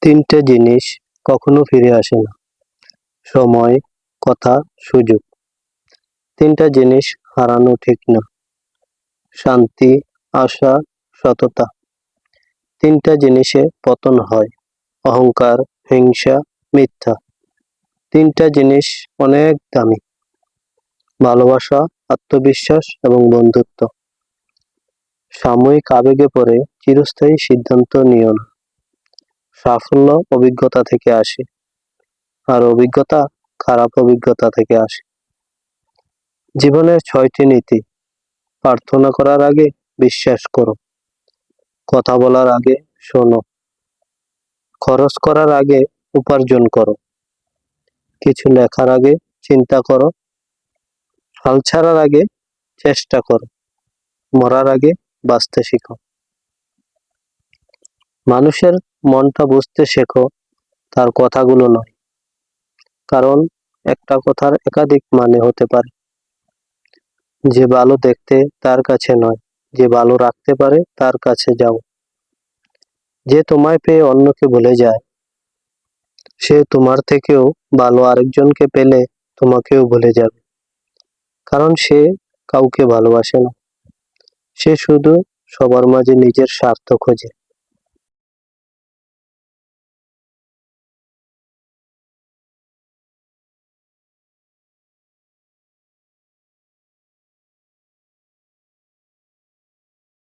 তিনটে জিনিস কখনো ফিরে আসে না। সময়, কথা, সুযোগ। তিনটা জিনিস হারানো ঠিক না। শান্তি, আশা, সততা। তিনটা জিনিসে পতন হয়। অহংকার, হিংসা, মিথ্যা। তিনটা জিনিস অনেক দামি। ভালোবাসা, আত্মবিশ্বাস এবং বন্ধুত্ব। সাময়িক আবেগে পড়ে চিরস্থায়ী সিদ্ধান্ত নিও না। সাফল্য অভিজ্ঞতা থেকে আসে, আর অভিজ্ঞতা খারাপ অভিজ্ঞতা থেকে আসে। জীবনের 6টি নীতি। প্রার্থনা করার আগে বিশ্বাস করো। কথা বলার আগে শোনো। খরচ করার আগে উপার্জন করো। কিছু লেখার আগে চিন্তা করো। হাল ছাড়ার আগে চেষ্টা করো। মরার আগে বাঁচতে শিখো। মানুষের মনটা বুঝতে শেখো, তার কথাগুলো নয়। কারণ একটা কথার একাধিক মানে হতে পারে। যে ভালো দেখতে তার কাছে নয়, যে ভালো রাখতে পারে তার কাছে যাও। যে তোমায় পেয়ে অন্যকে ভুলে যায়, সে তোমার থেকেও ভালো আরেকজনকে পেলে তোমাকেও ভুলে যাবে। কারণ সে কাউকে ভালোবাসে না, সে শুধু সবার মাঝে নিজের স্বার্থ খোঁজে।